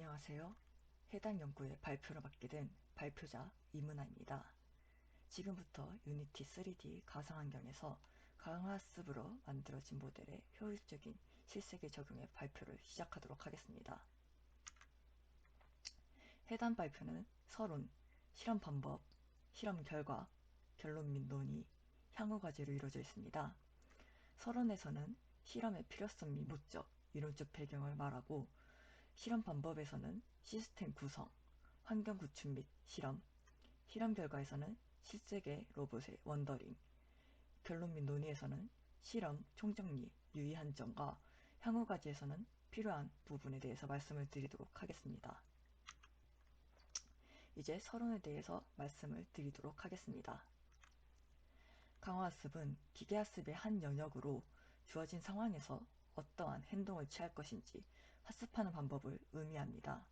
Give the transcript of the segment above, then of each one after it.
안녕하세요. 해당 연구의 발표를 맡게 된 발표자 이문아입니다. 지금부터 유니티 3D 가상환경에서 강화학습으로 만들어진 모델의 효율적인 실세계 적용의 발표를 시작하도록 하겠습니다. 해당 발표는 서론, 실험 방법, 실험 결과, 결론 및 논의, 향후 과제로 이루어져 있습니다. 서론에서는 실험의 필요성 및 목적, 이론적 배경을 말하고, 실험 방법에서는 시스템 구성, 환경 구축 및 실험, 실험 결과에서는 실세계 로봇의 원더링, 결론 및 논의에서는 실험, 총정리, 유의한 점과 향후 과제에서는 필요한 부분에 대해서 말씀을 드리도록 하겠습니다. 이제 서론에 대해서 말씀을 드리도록 하겠습니다. 강화학습은 기계학습의 한 영역으로 주어진 상황에서 어떠한 행동을 취할 것인지 학습하는 방법을 의미합니다.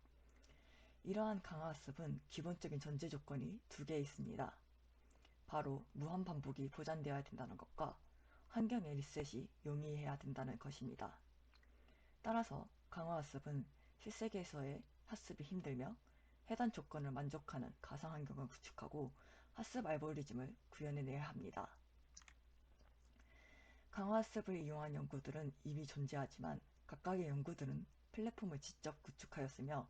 이러한 강화학습은 기본적인 전제 조건이 두 개 있습니다. 바로 무한 반복이 보장되어야 된다는 것과 환경의 리셋이 용이해야 된다는 것입니다. 따라서 강화학습은 실세계에서의 학습이 힘들며 해당 조건을 만족하는 가상환경을 구축하고 학습 알고리즘을 구현해내야 합니다. 강화학습을 이용한 연구들은 이미 존재하지만 각각의 연구들은 플랫폼을 직접 구축하였으며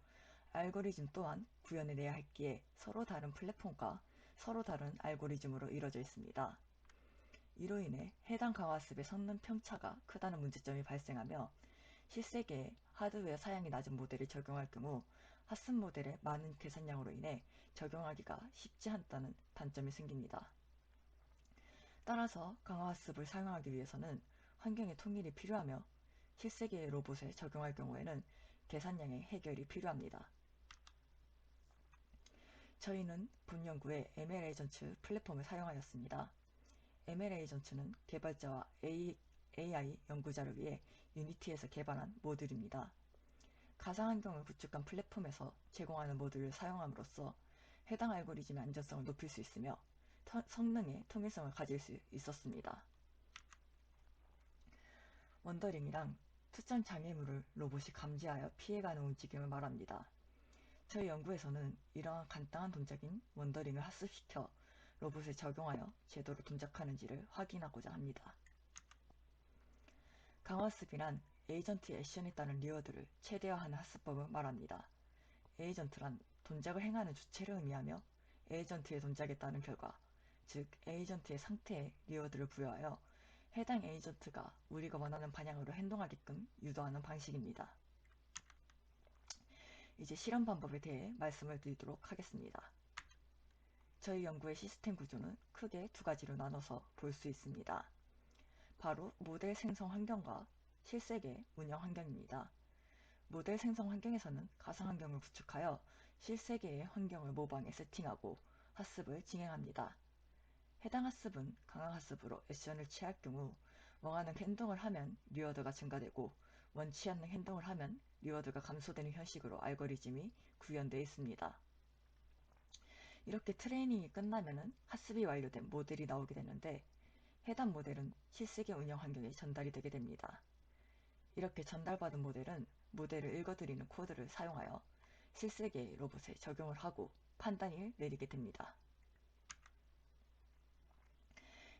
알고리즘 또한 구현해내야 했기에 서로 다른 플랫폼과 서로 다른 알고리즘으로 이루어져 있습니다. 이로 인해 해당 강화학습의 성능 편차가 크다는 문제점이 발생하며 실세계에 하드웨어 사양이 낮은 모델을 적용할 경우 학습 모델의 많은 계산량으로 인해 적용하기가 쉽지 않다는 단점이 생깁니다. 따라서 강화학습을 사용하기 위해서는 환경의 통일이 필요하며 실세계의 로봇에 적용할 경우에는 계산량의 해결이 필요합니다. 저희는 본 연구에 ML 에이전트 플랫폼을 사용하였습니다. ML 에이전트는 개발자와 AI 연구자를 위해 유니티에서 개발한 모듈입니다. 가상환경을 구축한 플랫폼에서 제공하는 모듈을 사용함으로써 해당 알고리즘의 안전성을 높일 수 있으며 성능의 통일성을 가질 수 있었습니다. 원더링이란 특정 장애물을 로봇이 감지하여 피해가는 움직임을 말합니다. 저희 연구에서는 이러한 간단한 동작인 원더링을 학습시켜 로봇에 적용하여 제대로 동작하는지를 확인하고자 합니다. 강화학습이란 에이전트의 액션에 따른 리워드를 최대화하는 학습법을 말합니다. 에이전트란 동작을 행하는 주체를 의미하며 에이전트의 동작에 따른 결과, 즉 에이전트의 상태에 리워드를 부여하여 해당 에이전트가 우리가 원하는 방향으로 행동하게끔 유도하는 방식입니다. 이제 실험 방법에 대해 말씀을 드리도록 하겠습니다. 저희 연구의 시스템 구조는 크게 두 가지로 나눠서 볼 수 있습니다. 바로 모델 생성 환경과 실세계 운영 환경입니다. 모델 생성 환경에서는 가상환경을 구축하여 실세계의 환경을 모방해 세팅하고 학습을 진행합니다. 해당 학습은 강화학습으로 액션을 취할 경우 원하는 행동을 하면 리워드가 증가되고 원치 않는 행동을 하면 리워드가 감소되는 형식으로 알고리즘이 구현되어 있습니다. 이렇게 트레이닝이 끝나면 학습이 완료된 모델이 나오게 되는데 해당 모델은 실세계 운영 환경에 전달이 되게 됩니다. 이렇게 전달받은 모델은 모델을 읽어드리는 코드를 사용하여 실세계의 로봇에 적용을 하고 판단을 내리게 됩니다.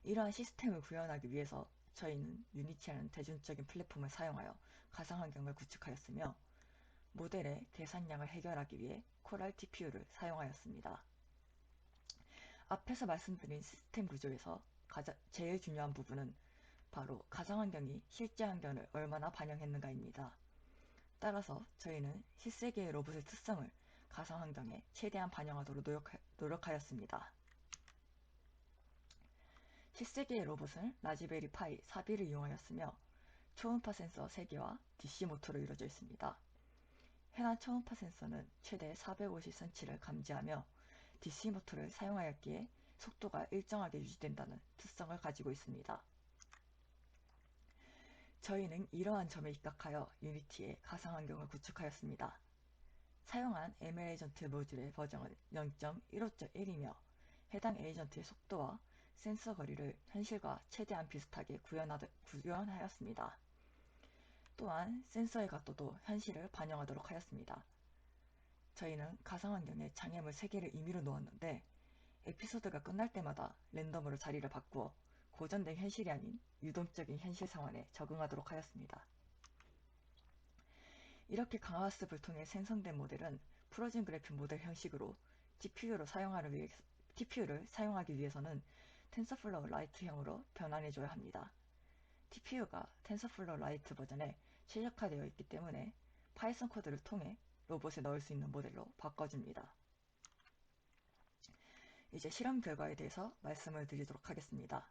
이러한 시스템을 구현하기 위해서 저희는 유니티라는 대중적인 플랫폼을 사용하여 가상환경을 구축하였으며 모델의 계산량을 해결하기 위해 코랄 TPU를 사용하였습니다. 앞에서 말씀드린 시스템 구조에서 제일 중요한 부분은 바로 가상환경이 실제 환경을 얼마나 반영했는가입니다. 따라서 저희는 실세계의 로봇의 특성을 가상환경에 최대한 반영하도록 노력하였습니다. 실세계의 로봇은 라즈베리 파이 4B를 이용하였으며 초음파 센서 3개와 DC 모터로 이루어져 있습니다. 해당 초음파 센서는 최대 450cm를 감지하며 DC 모터를 사용하였기에 속도가 일정하게 유지된다는 특성을 가지고 있습니다. 저희는 이러한 점에 입각하여 유니티의 가상환경을 구축하였습니다. 사용한 ML 에이전트 모듈의 버전은 0.15.1이며 해당 에이전트의 속도와 센서 거리를 현실과 최대한 비슷하게 구현하였습니다. 또한 센서의 각도도 현실을 반영하도록 하였습니다. 저희는 가상환경에 장애물 3개를 임의로 놓았는데 에피소드가 끝날 때마다 랜덤으로 자리를 바꾸어 고전된 현실이 아닌 유동적인 현실 상황에 적응하도록 하였습니다. 이렇게 강화학습을 통해 생성된 모델은 풀어진 그래픽 모델 형식으로 TPU를 사용하기 위해서는 텐서플로우 라이트형으로 변환해줘야 합니다. TPU가 텐서플로우 라이트 버전에 최적화되어 있기 때문에 파이썬 코드를 통해 로봇에 넣을 수 있는 모델로 바꿔줍니다. 이제 실험 결과에 대해서 말씀을 드리도록 하겠습니다.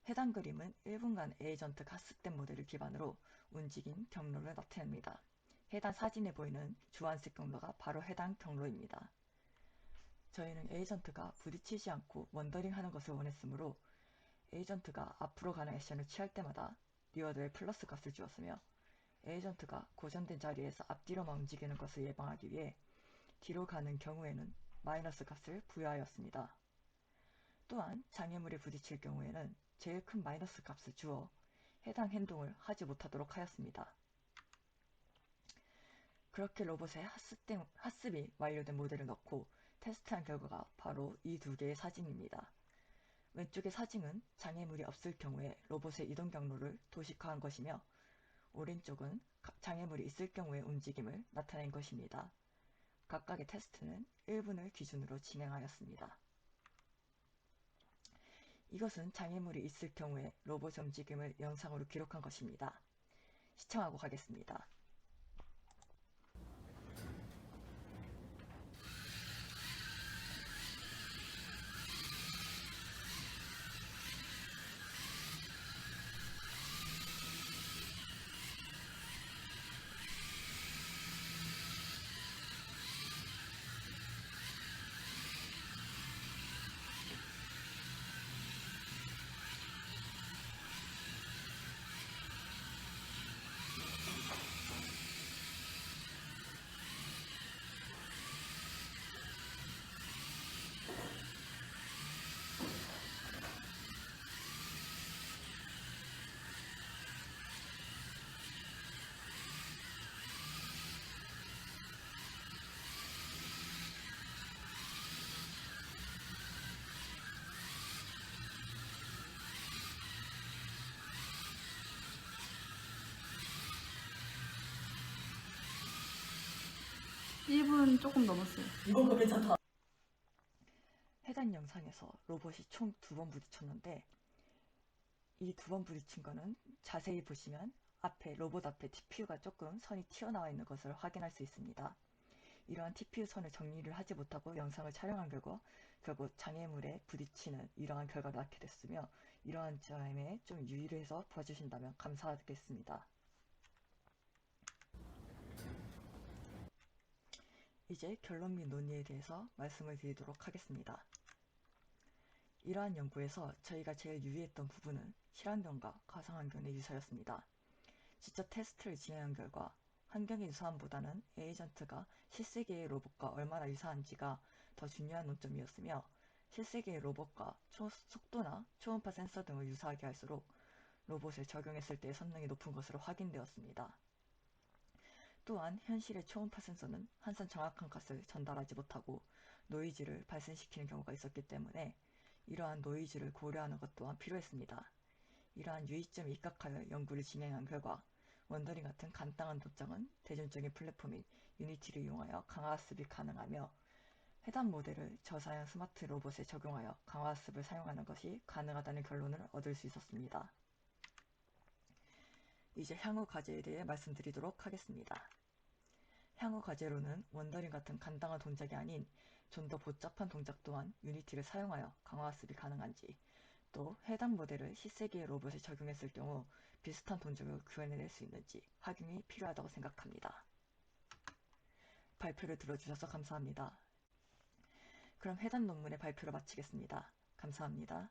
해당 그림은 1분간 에이전트 학습된 모델을 기반으로 움직임 경로를 나타냅니다. 해당 사진에 보이는 주황색 경로가 바로 해당 경로입니다. 저희는 에이전트가 부딪히지 않고 원더링 하는 것을 원했으므로 에이전트가 앞으로 가는 액션을 취할 때마다 리워드에 플러스 값을 주었으며 에이전트가 고정된 자리에서 앞뒤로만 움직이는 것을 예방하기 위해 뒤로 가는 경우에는 마이너스 값을 부여하였습니다. 또한 장애물에 부딪힐 경우에는 제일 큰 마이너스 값을 주어 해당 행동을 하지 못하도록 하였습니다. 그렇게 로봇에 학습이 완료된 모델을 넣고 테스트한 결과가 바로 이 두 개의 사진입니다. 왼쪽의 사진은 장애물이 없을 경우에 로봇의 이동 경로를 도식화한 것이며 오른쪽은 장애물이 있을 경우의 움직임을 나타낸 것입니다. 각각의 테스트는 1분을 기준으로 진행하였습니다. 이것은 장애물이 있을 경우에 로봇의 움직임을 영상으로 기록한 것입니다. 시청하고 가겠습니다. 1분 조금 넘었어요. 이건 거 괜찮다. 해당 영상에서 로봇이 총 2번 부딪혔는데 이 2번 부딪힌 거는 자세히 보시면 로봇 앞에 TPU가 조금 선이 튀어나와 있는 것을 확인할 수 있습니다. 이러한 TPU 선을 정리를 하지 못하고 영상을 촬영한 결국 장애물에 부딪히는 이러한 결과를 낳게 됐으며 이러한 점에 좀 유의를 해서 봐주신다면 감사하겠습니다. 이제 결론 및 논의에 대해서 말씀을 드리도록 하겠습니다. 이러한 연구에서 저희가 제일 유의했던 부분은 실환경과 가상환경의 유사였습니다. 직접 테스트를 진행한 결과 환경의 유사함보다는 에이전트가 실세계의 로봇과 얼마나 유사한지가 더 중요한 논점이었으며 실세계의 로봇과 속도나 초음파 센서 등을 유사하게 할수록 로봇을 적용했을 때의 성능이 높은 것으로 확인되었습니다. 또한 현실의 초음파 센서는 항상 정확한 값을 전달하지 못하고 노이즈를 발생시키는 경우가 있었기 때문에 이러한 노이즈를 고려하는 것 또한 필요했습니다. 이러한 유의점에 입각하여 연구를 진행한 결과 원더링 같은 간단한 도장은 대중적인 플랫폼인 유니티를 이용하여 강화학습이 가능하며 해당 모델을 저사양 스마트 로봇에 적용하여 강화학습을 사용하는 것이 가능하다는 결론을 얻을 수 있었습니다. 이제 향후 과제에 대해 말씀드리도록 하겠습니다. 향후 과제로는 원더링 같은 간단한 동작이 아닌 좀 더 복잡한 동작 또한 유니티를 사용하여 강화학습이 가능한지, 또 해당 모델을 실세계의 로봇에 적용했을 경우 비슷한 동작을 구현해낼 수 있는지 확인이 필요하다고 생각합니다. 발표를 들어주셔서 감사합니다. 그럼 해당 논문의 발표를 마치겠습니다. 감사합니다.